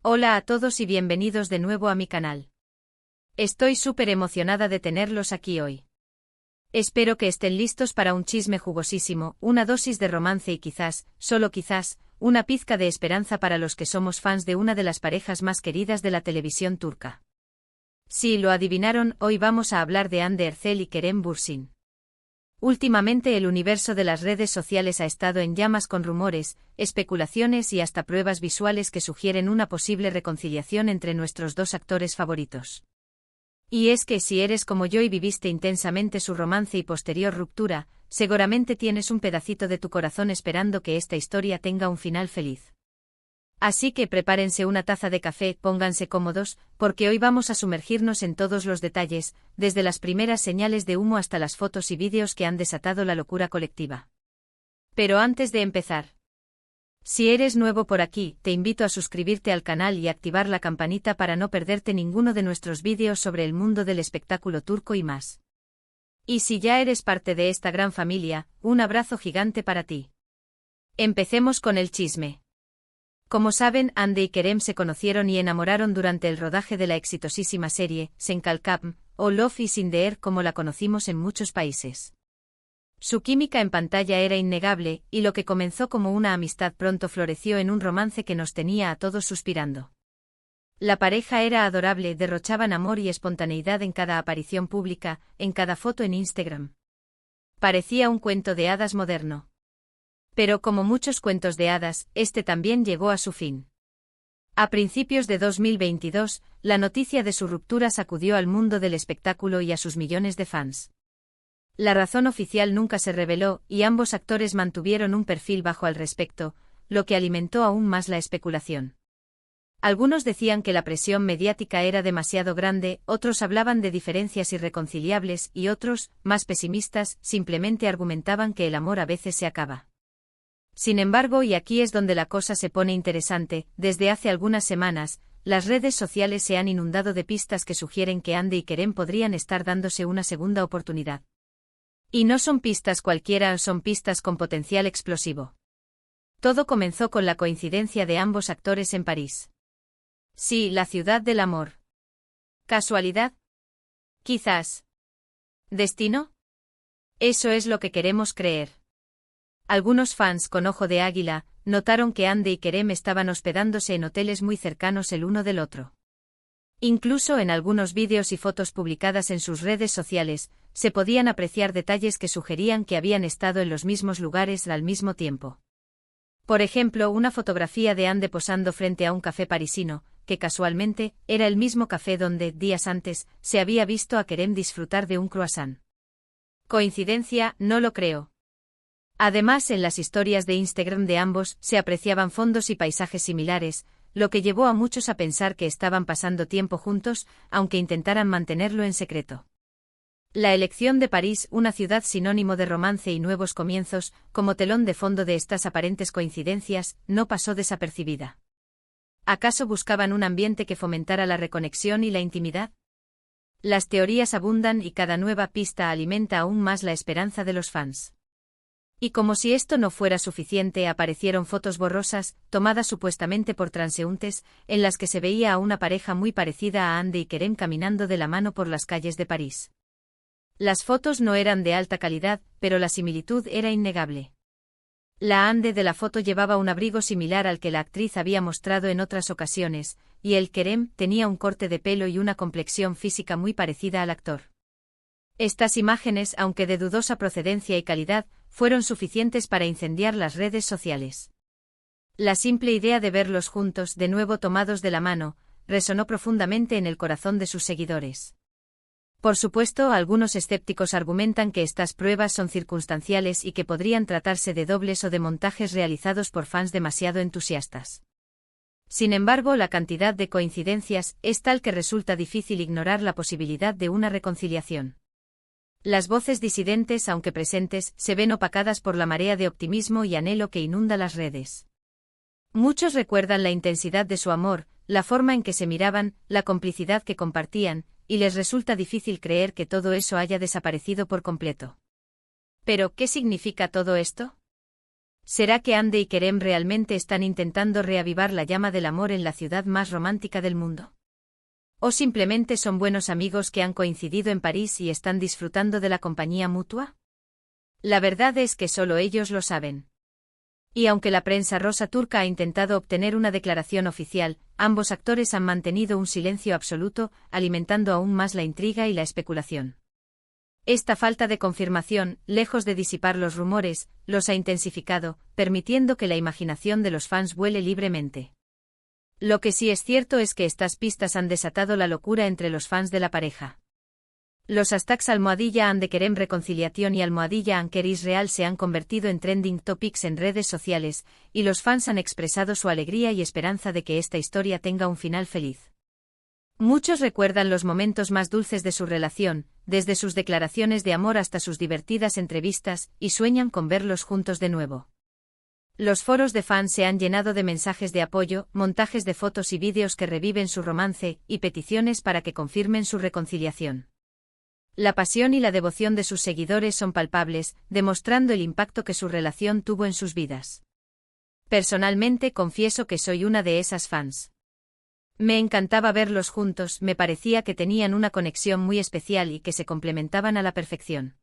Hola a todos y bienvenidos de nuevo a mi canal. Estoy súper emocionada de tenerlos aquí hoy. Espero que estén listos para un chisme jugosísimo, una dosis de romance y quizás, solo quizás, una pizca de esperanza para los que somos fans de una de las parejas más queridas de la televisión turca. Si lo adivinaron, hoy vamos a hablar de Hande Erçel y Kerem Bürsin. Últimamente el universo de las redes sociales ha estado en llamas con rumores, especulaciones y hasta pruebas visuales que sugieren una posible reconciliación entre nuestros dos actores favoritos. Y es que si eres como yo y viviste intensamente su romance y posterior ruptura, seguramente tienes un pedacito de tu corazón esperando que esta historia tenga un final feliz. Así que prepárense una taza de café, pónganse cómodos, porque hoy vamos a sumergirnos en todos los detalles, desde las primeras señales de humo hasta las fotos y vídeos que han desatado la locura colectiva. Pero antes de empezar, si eres nuevo por aquí, te invito a suscribirte al canal y activar la campanita para no perderte ninguno de nuestros vídeos sobre el mundo del espectáculo turco y más. Y si ya eres parte de esta gran familia, un abrazo gigante para ti. Empecemos con el chisme. Como saben, Hande y Kerem se conocieron y enamoraron durante el rodaje de la exitosísima serie, Sen Kalkam, o Love is in the Air como la conocimos en muchos países. Su química en pantalla era innegable, y lo que comenzó como una amistad pronto floreció en un romance que nos tenía a todos suspirando. La pareja era adorable, derrochaban amor y espontaneidad en cada aparición pública, en cada foto en Instagram. Parecía un cuento de hadas moderno. Pero como muchos cuentos de hadas, este también llegó a su fin. A principios de 2022, la noticia de su ruptura sacudió al mundo del espectáculo y a sus millones de fans. La razón oficial nunca se reveló, y ambos actores mantuvieron un perfil bajo al respecto, lo que alimentó aún más la especulación. Algunos decían que la presión mediática era demasiado grande, otros hablaban de diferencias irreconciliables y otros, más pesimistas, simplemente argumentaban que el amor a veces se acaba. Sin embargo, y aquí es donde la cosa se pone interesante, desde hace algunas semanas, las redes sociales se han inundado de pistas que sugieren que Hande y Kerem podrían estar dándose una segunda oportunidad. Y no son pistas cualquiera, son pistas con potencial explosivo. Todo comenzó con la coincidencia de ambos actores en París. Sí, la ciudad del amor. ¿Casualidad? Quizás. ¿Destino? Eso es lo que queremos creer. Algunos fans con ojo de águila notaron que Hande y Kerem estaban hospedándose en hoteles muy cercanos el uno del otro. Incluso en algunos vídeos y fotos publicadas en sus redes sociales, se podían apreciar detalles que sugerían que habían estado en los mismos lugares al mismo tiempo. Por ejemplo, una fotografía de Hande posando frente a un café parisino, que casualmente era el mismo café donde, días antes, se había visto a Kerem disfrutar de un croissant. ¿Coincidencia? No lo creo. Además, en las historias de Instagram de ambos se apreciaban fondos y paisajes similares, lo que llevó a muchos a pensar que estaban pasando tiempo juntos, aunque intentaran mantenerlo en secreto. La elección de París, una ciudad sinónimo de romance y nuevos comienzos, como telón de fondo de estas aparentes coincidencias, no pasó desapercibida. ¿Acaso buscaban un ambiente que fomentara la reconexión y la intimidad? Las teorías abundan y cada nueva pista alimenta aún más la esperanza de los fans. Y como si esto no fuera suficiente, aparecieron fotos borrosas, tomadas supuestamente por transeúntes, en las que se veía a una pareja muy parecida a Hande y Kerem caminando de la mano por las calles de París. Las fotos no eran de alta calidad, pero la similitud era innegable. La Hande de la foto llevaba un abrigo similar al que la actriz había mostrado en otras ocasiones, y el Kerem tenía un corte de pelo y una complexión física muy parecida al actor. Estas imágenes, aunque de dudosa procedencia y calidad, fueron suficientes para incendiar las redes sociales. La simple idea de verlos juntos, de nuevo tomados de la mano, resonó profundamente en el corazón de sus seguidores. Por supuesto, algunos escépticos argumentan que estas pruebas son circunstanciales y que podrían tratarse de dobles o de montajes realizados por fans demasiado entusiastas. Sin embargo, la cantidad de coincidencias es tal que resulta difícil ignorar la posibilidad de una reconciliación. Las voces disidentes, aunque presentes, se ven opacadas por la marea de optimismo y anhelo que inunda las redes. Muchos recuerdan la intensidad de su amor, la forma en que se miraban, la complicidad que compartían, y les resulta difícil creer que todo eso haya desaparecido por completo. ¿Pero qué significa todo esto? ¿Será que Hande y Kerem realmente están intentando reavivar la llama del amor en la ciudad más romántica del mundo? ¿O simplemente son buenos amigos que han coincidido en París y están disfrutando de la compañía mutua? La verdad es que solo ellos lo saben. Y aunque la prensa rosa turca ha intentado obtener una declaración oficial, ambos actores han mantenido un silencio absoluto, alimentando aún más la intriga y la especulación. Esta falta de confirmación, lejos de disipar los rumores, los ha intensificado, permitiendo que la imaginación de los fans vuele libremente. Lo que sí es cierto es que estas pistas han desatado la locura entre los fans de la pareja. Los hashtags #Hande Kerem reconciliación y #Anker Israel se han convertido en trending topics en redes sociales, y los fans han expresado su alegría y esperanza de que esta historia tenga un final feliz. Muchos recuerdan los momentos más dulces de su relación, desde sus declaraciones de amor hasta sus divertidas entrevistas, y sueñan con verlos juntos de nuevo. Los foros de fans se han llenado de mensajes de apoyo, montajes de fotos y vídeos que reviven su romance, y peticiones para que confirmen su reconciliación. La pasión y la devoción de sus seguidores son palpables, demostrando el impacto que su relación tuvo en sus vidas. Personalmente confieso que soy una de esas fans. Me encantaba verlos juntos, me parecía que tenían una conexión muy especial y que se complementaban a la perfección.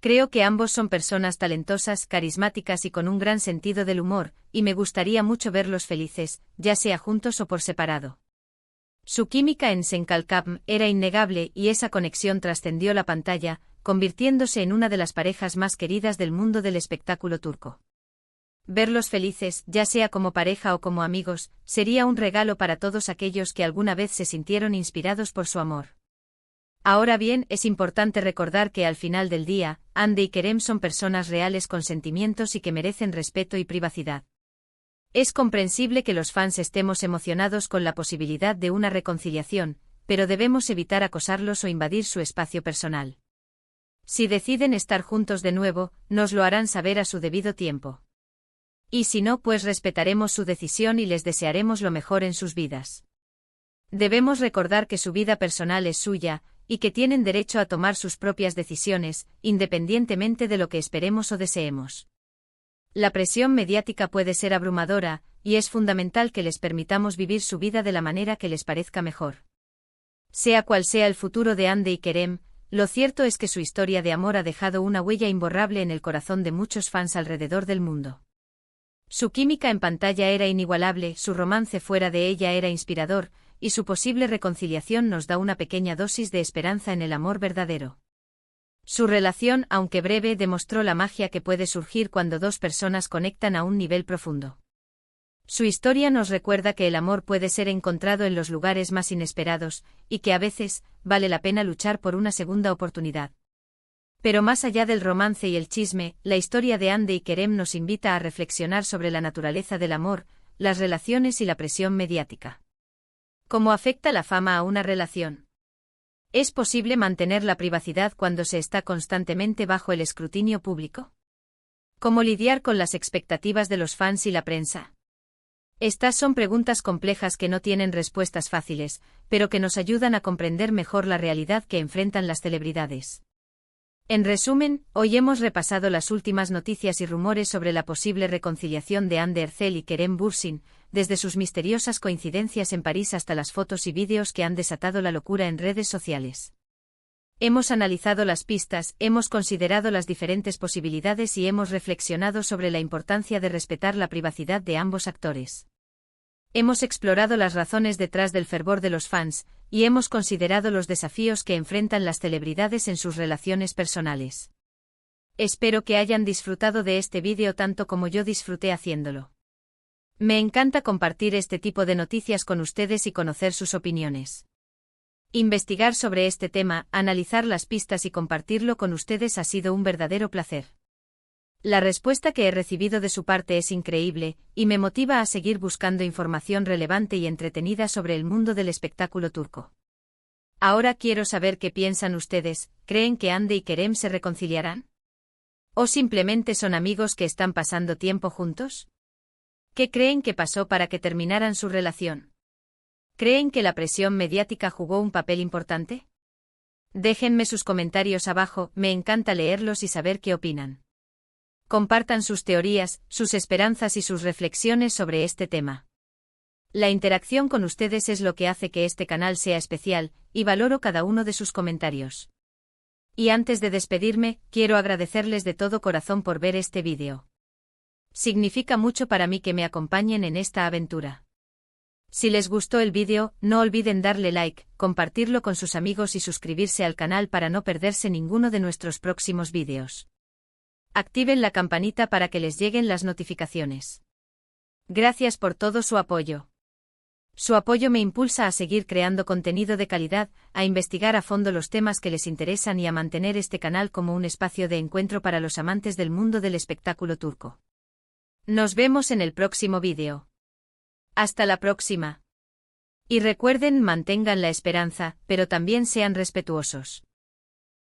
Creo que ambos son personas talentosas, carismáticas y con un gran sentido del humor, y me gustaría mucho verlos felices, ya sea juntos o por separado. Su química en Senkalkam era innegable y esa conexión trascendió la pantalla, convirtiéndose en una de las parejas más queridas del mundo del espectáculo turco. Verlos felices, ya sea como pareja o como amigos, sería un regalo para todos aquellos que alguna vez se sintieron inspirados por su amor. Ahora bien, es importante recordar que al final del día, Hande y Kerem son personas reales con sentimientos y que merecen respeto y privacidad. Es comprensible que los fans estemos emocionados con la posibilidad de una reconciliación, pero debemos evitar acosarlos o invadir su espacio personal. Si deciden estar juntos de nuevo, nos lo harán saber a su debido tiempo. Y si no, pues respetaremos su decisión y les desearemos lo mejor en sus vidas. Debemos recordar que su vida personal es suya, y que tienen derecho a tomar sus propias decisiones, independientemente de lo que esperemos o deseemos. La presión mediática puede ser abrumadora, y es fundamental que les permitamos vivir su vida de la manera que les parezca mejor. Sea cual sea el futuro de Hande y Kerem, lo cierto es que su historia de amor ha dejado una huella imborrable en el corazón de muchos fans alrededor del mundo. Su química en pantalla era inigualable, su romance fuera de ella era inspirador, y su posible reconciliación nos da una pequeña dosis de esperanza en el amor verdadero. Su relación, aunque breve, demostró la magia que puede surgir cuando dos personas conectan a un nivel profundo. Su historia nos recuerda que el amor puede ser encontrado en los lugares más inesperados, y que a veces, vale la pena luchar por una segunda oportunidad. Pero más allá del romance y el chisme, la historia de Hande y Kerem nos invita a reflexionar sobre la naturaleza del amor, las relaciones y la presión mediática. ¿Cómo afecta la fama a una relación? ¿Es posible mantener la privacidad cuando se está constantemente bajo el escrutinio público? ¿Cómo lidiar con las expectativas de los fans y la prensa? Estas son preguntas complejas que no tienen respuestas fáciles, pero que nos ayudan a comprender mejor la realidad que enfrentan las celebridades. En resumen, hoy hemos repasado las últimas noticias y rumores sobre la posible reconciliación de Hande Erçel y Kerem Bürsin, desde sus misteriosas coincidencias en París hasta las fotos y vídeos que han desatado la locura en redes sociales. Hemos analizado las pistas, hemos considerado las diferentes posibilidades y hemos reflexionado sobre la importancia de respetar la privacidad de ambos actores. Hemos explorado las razones detrás del fervor de los fans, y hemos considerado los desafíos que enfrentan las celebridades en sus relaciones personales. Espero que hayan disfrutado de este vídeo tanto como yo disfruté haciéndolo. Me encanta compartir este tipo de noticias con ustedes y conocer sus opiniones. Investigar sobre este tema, analizar las pistas y compartirlo con ustedes ha sido un verdadero placer. La respuesta que he recibido de su parte es increíble, y me motiva a seguir buscando información relevante y entretenida sobre el mundo del espectáculo turco. Ahora quiero saber qué piensan ustedes, ¿creen que Hande y Kerem se reconciliarán? ¿O simplemente son amigos que están pasando tiempo juntos? ¿Qué creen que pasó para que terminaran su relación? ¿Creen que la presión mediática jugó un papel importante? Déjenme sus comentarios abajo, me encanta leerlos y saber qué opinan. Compartan sus teorías, sus esperanzas y sus reflexiones sobre este tema. La interacción con ustedes es lo que hace que este canal sea especial, y valoro cada uno de sus comentarios. Y antes de despedirme, quiero agradecerles de todo corazón por ver este vídeo. Significa mucho para mí que me acompañen en esta aventura. Si les gustó el vídeo, no olviden darle like, compartirlo con sus amigos y suscribirse al canal para no perderse ninguno de nuestros próximos vídeos. Activen la campanita para que les lleguen las notificaciones. Gracias por todo su apoyo. Su apoyo me impulsa a seguir creando contenido de calidad, a investigar a fondo los temas que les interesan y a mantener este canal como un espacio de encuentro para los amantes del mundo del espectáculo turco. Nos vemos en el próximo vídeo. Hasta la próxima. Y recuerden, mantengan la esperanza, pero también sean respetuosos.